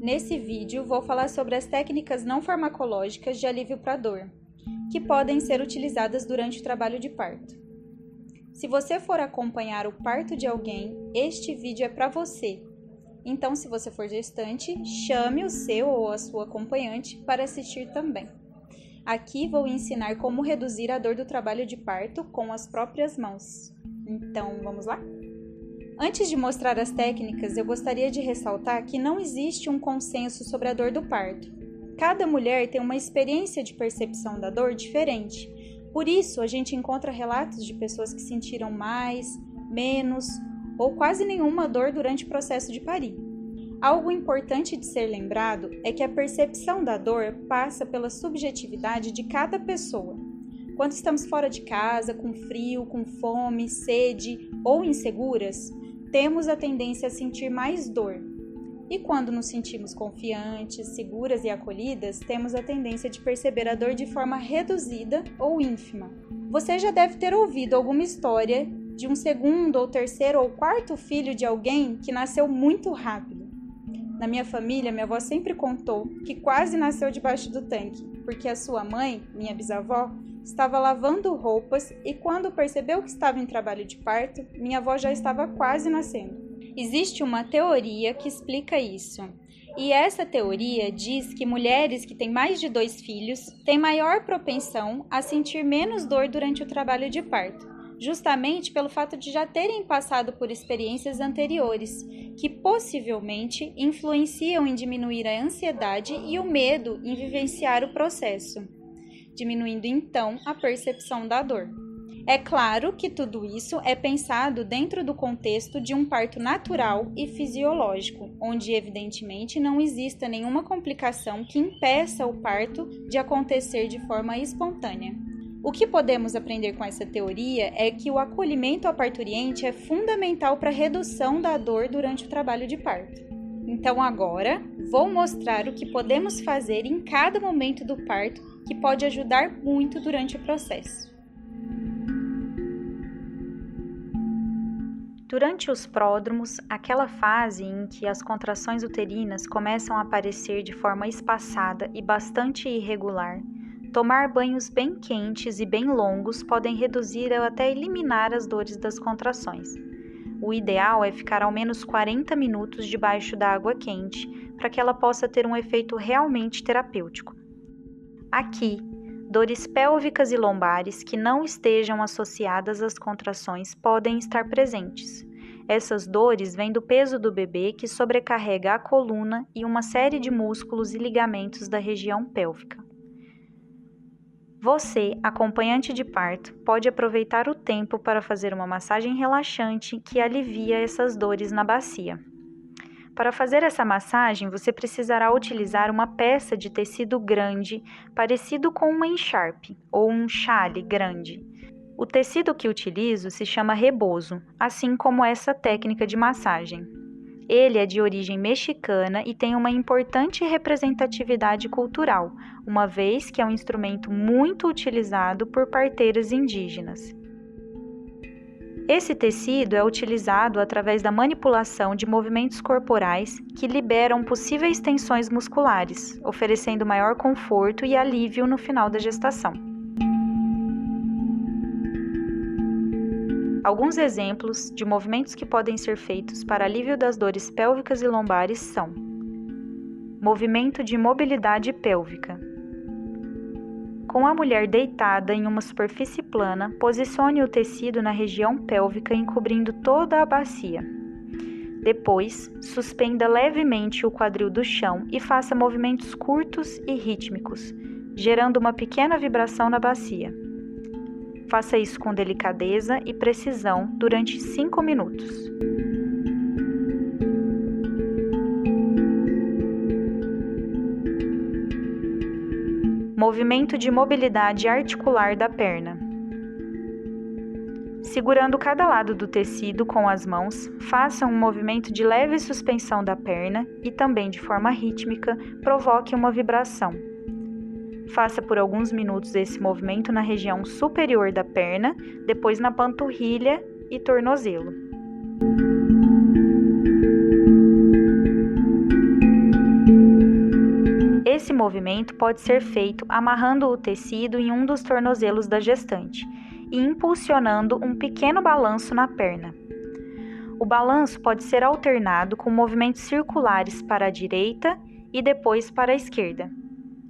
Nesse vídeo, vou falar sobre as técnicas não farmacológicas de alívio para dor, que podem ser utilizadas durante o trabalho de parto. Se você for acompanhar o parto de alguém, este vídeo é para você. Então, se você for gestante, chame o seu ou a sua acompanhante para assistir também. Aqui vou ensinar como reduzir a dor do trabalho de parto com as próprias mãos. Então, vamos lá? Antes de mostrar as técnicas, eu gostaria de ressaltar que não existe um consenso sobre a dor do parto. Cada mulher tem uma experiência de percepção da dor diferente. Por isso, a gente encontra relatos de pessoas que sentiram mais, menos ou quase nenhuma dor durante o processo de parir. Algo importante de ser lembrado é que a percepção da dor passa pela subjetividade de cada pessoa. Quando estamos fora de casa, com frio, com fome, sede ou inseguras, temos a tendência a sentir mais dor. E quando nos sentimos confiantes, seguras e acolhidas, temos a tendência de perceber a dor de forma reduzida ou ínfima. Você já deve ter ouvido alguma história de um segundo ou terceiro ou quarto filho de alguém que nasceu muito rápido. Na minha família, minha avó sempre contou que quase nasceu debaixo do tanque, porque a sua mãe, minha bisavó, estava lavando roupas e quando percebeu que estava em trabalho de parto, minha avó já estava quase nascendo. Existe uma teoria que explica isso. E essa teoria diz que mulheres que têm mais de 2 filhos têm maior propensão a sentir menos dor durante o trabalho de parto, justamente pelo fato de já terem passado por experiências anteriores, que possivelmente influenciam em diminuir a ansiedade e o medo em vivenciar o processo, diminuindo então a percepção da dor. É claro que tudo isso é pensado dentro do contexto de um parto natural e fisiológico, onde evidentemente não exista nenhuma complicação que impeça o parto de acontecer de forma espontânea. O que podemos aprender com essa teoria é que o acolhimento ao parturiente é fundamental para a redução da dor durante o trabalho de parto. Então agora, vou mostrar o que podemos fazer em cada momento do parto que pode ajudar muito durante o processo. Durante os pródromos, aquela fase em que as contrações uterinas começam a aparecer de forma espaçada e bastante irregular, tomar banhos bem quentes e bem longos podem reduzir ou até eliminar as dores das contrações. O ideal é ficar ao menos 40 minutos debaixo da água quente, para que ela possa ter um efeito realmente terapêutico. Aqui, dores pélvicas e lombares que não estejam associadas às contrações podem estar presentes. Essas dores vêm do peso do bebê que sobrecarrega a coluna e uma série de músculos e ligamentos da região pélvica. Você, acompanhante de parto, pode aproveitar o tempo para fazer uma massagem relaxante que alivia essas dores na bacia. Para fazer essa massagem, você precisará utilizar uma peça de tecido grande, parecido com uma encharpe ou um chale grande. O tecido que utilizo se chama rebozo, assim como essa técnica de massagem. Ele é de origem mexicana e tem uma importante representatividade cultural, uma vez que é um instrumento muito utilizado por parteiras indígenas. Esse tecido é utilizado através da manipulação de movimentos corporais que liberam possíveis tensões musculares, oferecendo maior conforto e alívio no final da gestação. Alguns exemplos de movimentos que podem ser feitos para alívio das dores pélvicas e lombares são: movimento de mobilidade pélvica. Com a mulher deitada em uma superfície plana, posicione o tecido na região pélvica encobrindo toda a bacia. Depois, suspenda levemente o quadril do chão e faça movimentos curtos e rítmicos, gerando uma pequena vibração na bacia. Faça isso com delicadeza e precisão durante 5 minutos. Movimento de mobilidade articular da perna. Segurando cada lado do tecido com as mãos, faça um movimento de leve suspensão da perna e também de forma rítmica provoque uma vibração. Faça por alguns minutos esse movimento na região superior da perna, depois na panturrilha e tornozelo. Esse movimento pode ser feito amarrando o tecido em um dos tornozelos da gestante e impulsionando um pequeno balanço na perna. O balanço pode ser alternado com movimentos circulares para a direita e depois para a esquerda.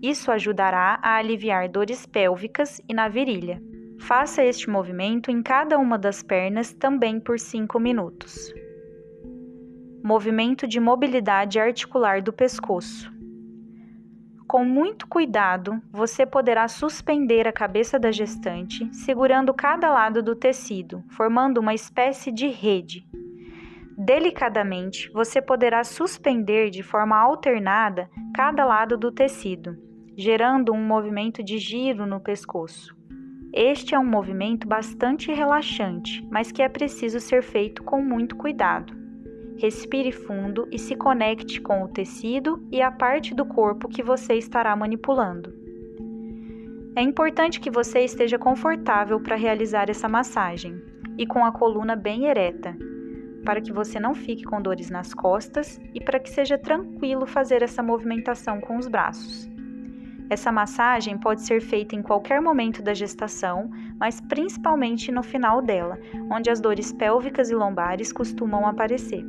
Isso ajudará a aliviar dores pélvicas e na virilha. Faça este movimento em cada uma das pernas também por 5 minutos. Movimento de mobilidade articular do pescoço. Com muito cuidado, você poderá suspender a cabeça da gestante, segurando cada lado do tecido, formando uma espécie de rede. Delicadamente, você poderá suspender de forma alternada cada lado do tecido, gerando um movimento de giro no pescoço. Este é um movimento bastante relaxante, mas que é preciso ser feito com muito cuidado. Respire fundo e se conecte com o tecido e a parte do corpo que você estará manipulando. É importante que você esteja confortável para realizar essa massagem e com a coluna bem ereta, para que você não fique com dores nas costas e para que seja tranquilo fazer essa movimentação com os braços. Essa massagem pode ser feita em qualquer momento da gestação, mas principalmente no final dela, onde as dores pélvicas e lombares costumam aparecer.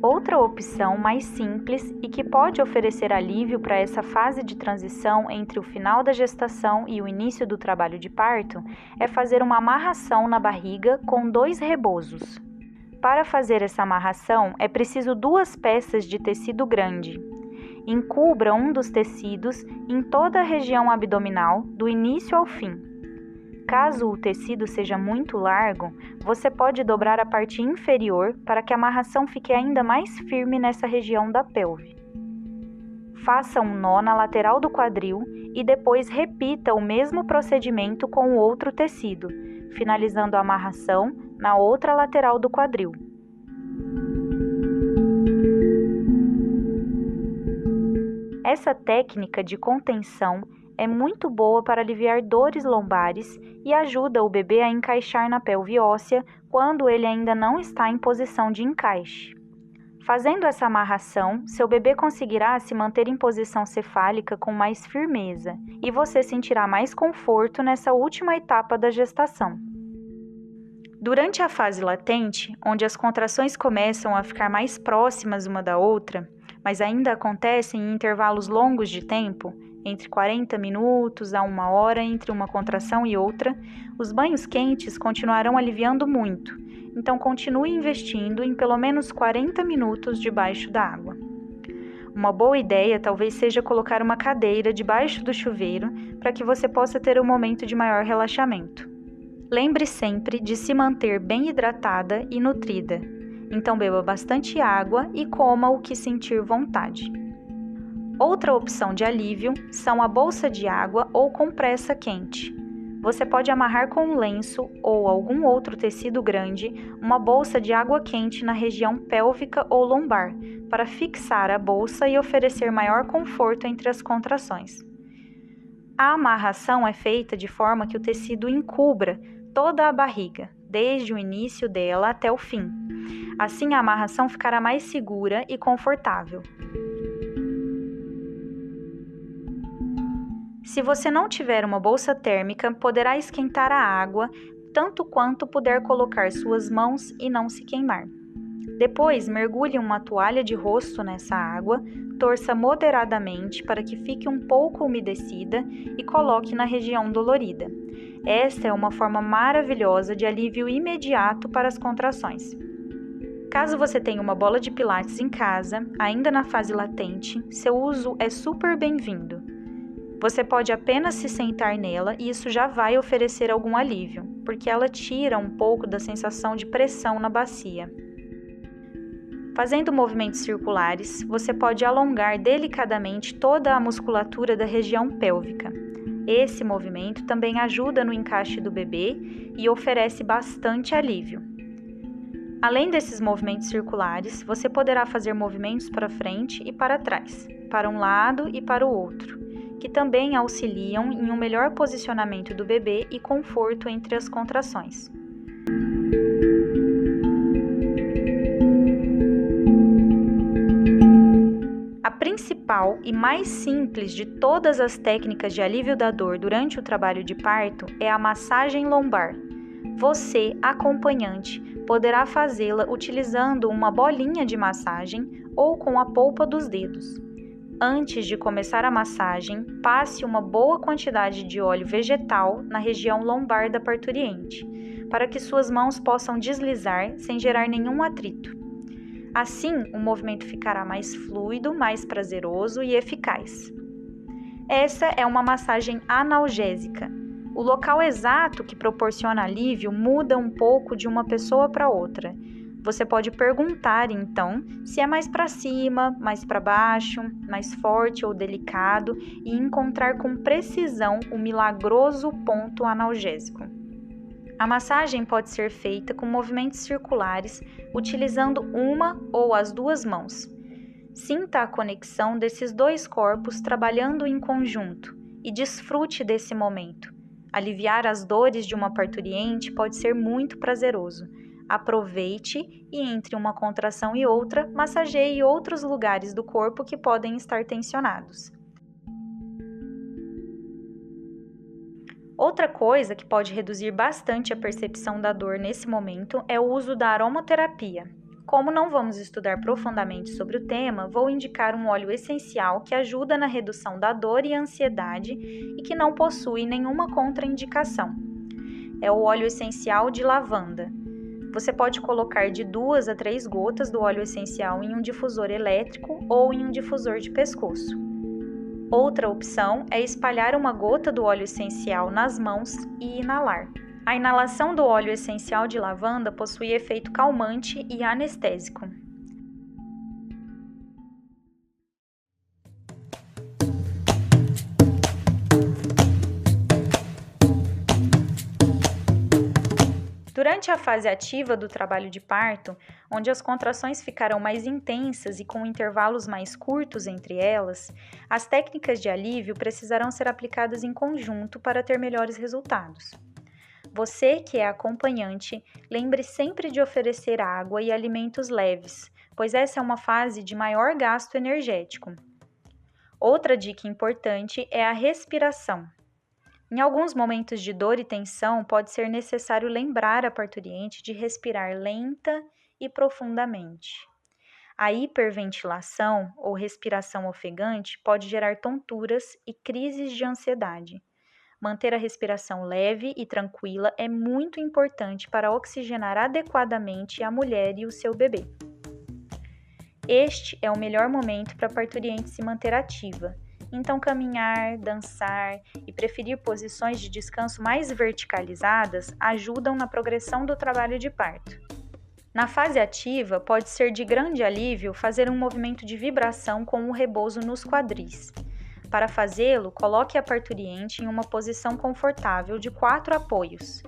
Outra opção mais simples e que pode oferecer alívio para essa fase de transição entre o final da gestação e o início do trabalho de parto é fazer uma amarração na barriga com 2 rebozos. Para fazer essa amarração, é preciso 2 peças de tecido grande. Encubra um dos tecidos em toda a região abdominal, do início ao fim. Caso o tecido seja muito largo, você pode dobrar a parte inferior para que a amarração fique ainda mais firme nessa região da pelve. Faça um nó na lateral do quadril e depois repita o mesmo procedimento com o outro tecido, finalizando a amarração na outra lateral do quadril. Essa técnica de contenção é muito boa para aliviar dores lombares e ajuda o bebê a encaixar na pelve óssea quando ele ainda não está em posição de encaixe. Fazendo essa amarração, seu bebê conseguirá se manter em posição cefálica com mais firmeza e você sentirá mais conforto nessa última etapa da gestação. Durante a fase latente, onde as contrações começam a ficar mais próximas uma da outra, mas ainda acontecem em intervalos longos de tempo, entre 40 minutos a 1 hora entre uma contração e outra, os banhos quentes continuarão aliviando muito, então continue investindo em pelo menos 40 minutos debaixo da água. Uma boa ideia talvez seja colocar uma cadeira debaixo do chuveiro para que você possa ter um momento de maior relaxamento. Lembre sempre de se manter bem hidratada e nutrida, então beba bastante água e coma o que sentir vontade. Outra opção de alívio são a bolsa de água ou compressa quente. Você pode amarrar com um lenço ou algum outro tecido grande uma bolsa de água quente na região pélvica ou lombar, para fixar a bolsa e oferecer maior conforto entre as contrações. A amarração é feita de forma que o tecido encubra toda a barriga, desde o início dela até o fim. Assim, a amarração ficará mais segura e confortável. Se você não tiver uma bolsa térmica, poderá esquentar a água tanto quanto puder colocar suas mãos e não se queimar. Depois, mergulhe uma toalha de rosto nessa água, torça moderadamente para que fique um pouco umedecida e coloque na região dolorida. Esta é uma forma maravilhosa de alívio imediato para as contrações. Caso você tenha uma bola de pilates em casa, ainda na fase latente, seu uso é super bem-vindo. Você pode apenas se sentar nela e isso já vai oferecer algum alívio, porque ela tira um pouco da sensação de pressão na bacia. Fazendo movimentos circulares, você pode alongar delicadamente toda a musculatura da região pélvica. Esse movimento também ajuda no encaixe do bebê e oferece bastante alívio. Além desses movimentos circulares, você poderá fazer movimentos para frente e para trás, para um lado e para o outro, que também auxiliam em um melhor posicionamento do bebê e conforto entre as contrações. A principal principal e mais simples de todas as técnicas de alívio da dor durante o trabalho de parto é a massagem lombar. Você, acompanhante, poderá fazê-la utilizando uma bolinha de massagem ou com a polpa dos dedos. Antes de começar a massagem, passe uma boa quantidade de óleo vegetal na região lombar da parturiente, para que suas mãos possam deslizar sem gerar nenhum atrito. Assim, o movimento ficará mais fluido, mais prazeroso e eficaz. Essa é uma massagem analgésica. O local exato que proporciona alívio muda um pouco de uma pessoa para outra. Você pode perguntar, então, se é mais para cima, mais para baixo, mais forte ou delicado e encontrar com precisão o milagroso ponto analgésico. A massagem pode ser feita com movimentos circulares, utilizando uma ou as duas mãos. Sinta a conexão desses dois corpos trabalhando em conjunto e desfrute desse momento. Aliviar as dores de uma parturiente pode ser muito prazeroso. Aproveite e, entre uma contração e outra, massageie outros lugares do corpo que podem estar tensionados. Outra coisa que pode reduzir bastante a percepção da dor nesse momento é o uso da aromaterapia. Como não vamos estudar profundamente sobre o tema, vou indicar um óleo essencial que ajuda na redução da dor e ansiedade e que não possui nenhuma contraindicação. É o óleo essencial de lavanda. Você pode colocar de 2 a 3 gotas do óleo essencial em um difusor elétrico ou em um difusor de pescoço. Outra opção é espalhar uma gota do óleo essencial nas mãos e inalar. A inalação do óleo essencial de lavanda possui efeito calmante e anestésico. Durante a fase ativa do trabalho de parto, onde as contrações ficarão mais intensas e com intervalos mais curtos entre elas, as técnicas de alívio precisarão ser aplicadas em conjunto para ter melhores resultados. Você, que é acompanhante, lembre sempre de oferecer água e alimentos leves, pois essa é uma fase de maior gasto energético. Outra dica importante é a respiração. Em alguns momentos de dor e tensão, pode ser necessário lembrar a parturiente de respirar lenta e profundamente. A hiperventilação ou respiração ofegante pode gerar tonturas e crises de ansiedade. Manter a respiração leve e tranquila é muito importante para oxigenar adequadamente a mulher e o seu bebê. Este é o melhor momento para a parturiente se manter ativa. Então, caminhar, dançar e preferir posições de descanso mais verticalizadas ajudam na progressão do trabalho de parto. Na fase ativa, pode ser de grande alívio fazer um movimento de vibração com o rebozo nos quadris. Para fazê-lo, coloque a parturiente em uma posição confortável de 4 apoios.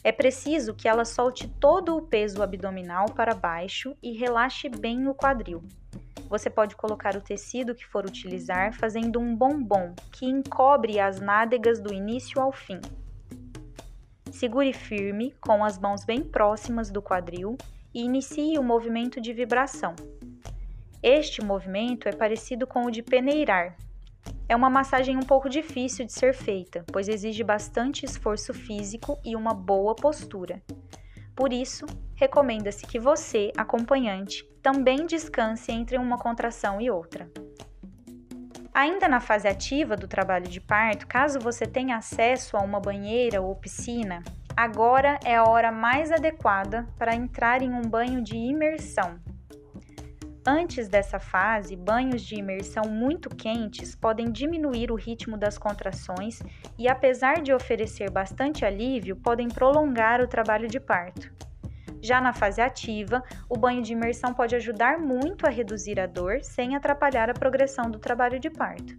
É preciso que ela solte todo o peso abdominal para baixo e relaxe bem o quadril. Você pode colocar o tecido que for utilizar fazendo um bombom que encobre as nádegas do início ao fim. Segure firme com as mãos bem próximas do quadril e inicie o movimento de vibração. Este movimento é parecido com o de peneirar. É uma massagem um pouco difícil de ser feita, pois exige bastante esforço físico e uma boa postura. Por isso, recomenda-se que você, acompanhante, também descanse entre uma contração e outra. Ainda na fase ativa do trabalho de parto, caso você tenha acesso a uma banheira ou piscina, agora é a hora mais adequada para entrar em um banho de imersão. Antes dessa fase, banhos de imersão muito quentes podem diminuir o ritmo das contrações e, apesar de oferecer bastante alívio, podem prolongar o trabalho de parto. Já na fase ativa, o banho de imersão pode ajudar muito a reduzir a dor sem atrapalhar a progressão do trabalho de parto.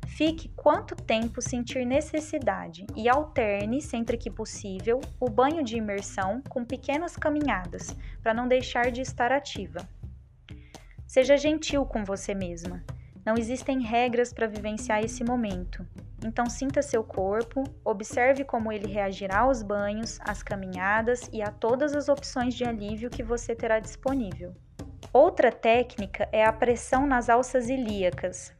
Fique quanto tempo sentir necessidade e alterne, sempre que possível, o banho de imersão com pequenas caminhadas, para não deixar de estar ativa. Seja gentil com você mesma. Não existem regras para vivenciar esse momento. Então sinta seu corpo, observe como ele reagirá aos banhos, às caminhadas e a todas as opções de alívio que você terá disponível. Outra técnica é a pressão nas alças ilíacas.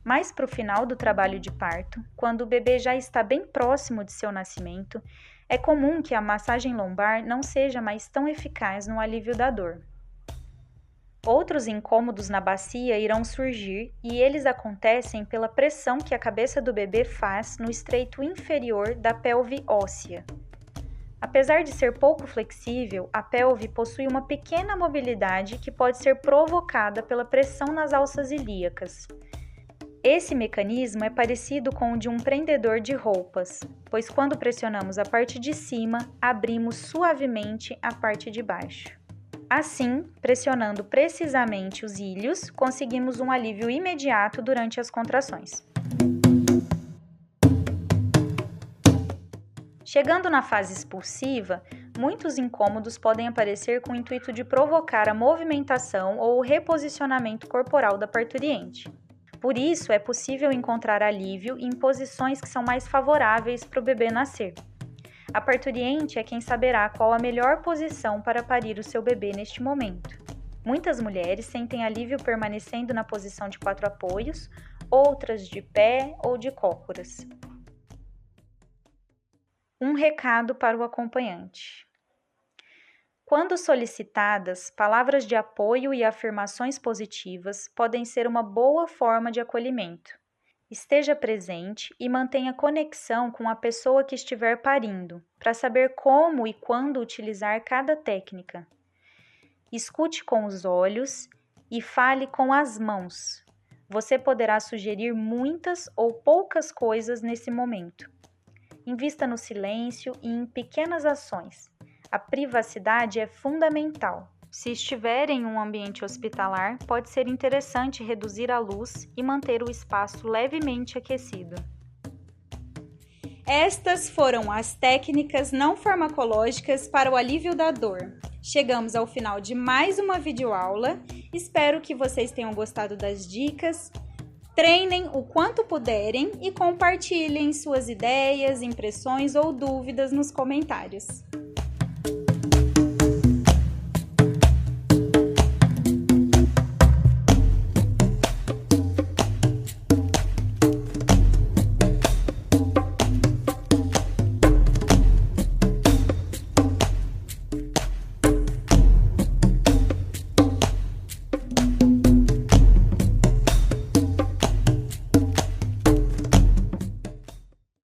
Mais para o final do trabalho de parto, quando o bebê já está bem próximo de seu nascimento, é comum que a massagem lombar não seja mais tão eficaz no alívio da dor. Outros incômodos na bacia irão surgir e eles acontecem pela pressão que a cabeça do bebê faz no estreito inferior da pelve óssea. Apesar de ser pouco flexível, a pelve possui uma pequena mobilidade que pode ser provocada pela pressão nas alças ilíacas. Esse mecanismo é parecido com o de um prendedor de roupas, pois quando pressionamos a parte de cima, abrimos suavemente a parte de baixo. Assim, pressionando precisamente os ilhos, conseguimos um alívio imediato durante as contrações. Chegando na fase expulsiva, muitos incômodos podem aparecer com o intuito de provocar a movimentação ou o reposicionamento corporal da parturiente. Por isso, é possível encontrar alívio em posições que são mais favoráveis para o bebê nascer. A parturiente é quem saberá qual a melhor posição para parir o seu bebê neste momento. Muitas mulheres sentem alívio permanecendo na posição de 4 apoios, outras de pé ou de cócoras. Um recado para o acompanhante. Quando solicitadas, palavras de apoio e afirmações positivas podem ser uma boa forma de acolhimento. Esteja presente e mantenha conexão com a pessoa que estiver parindo, para saber como e quando utilizar cada técnica. Escute com os olhos e fale com as mãos. Você poderá sugerir muitas ou poucas coisas nesse momento. Invista no silêncio e em pequenas ações. A privacidade é fundamental. Se estiver em um ambiente hospitalar, pode ser interessante reduzir a luz e manter o espaço levemente aquecido. Estas foram as técnicas não farmacológicas para o alívio da dor. Chegamos ao final de mais uma videoaula. Espero que vocês tenham gostado das dicas. Treinem o quanto puderem e compartilhem suas ideias, impressões ou dúvidas nos comentários.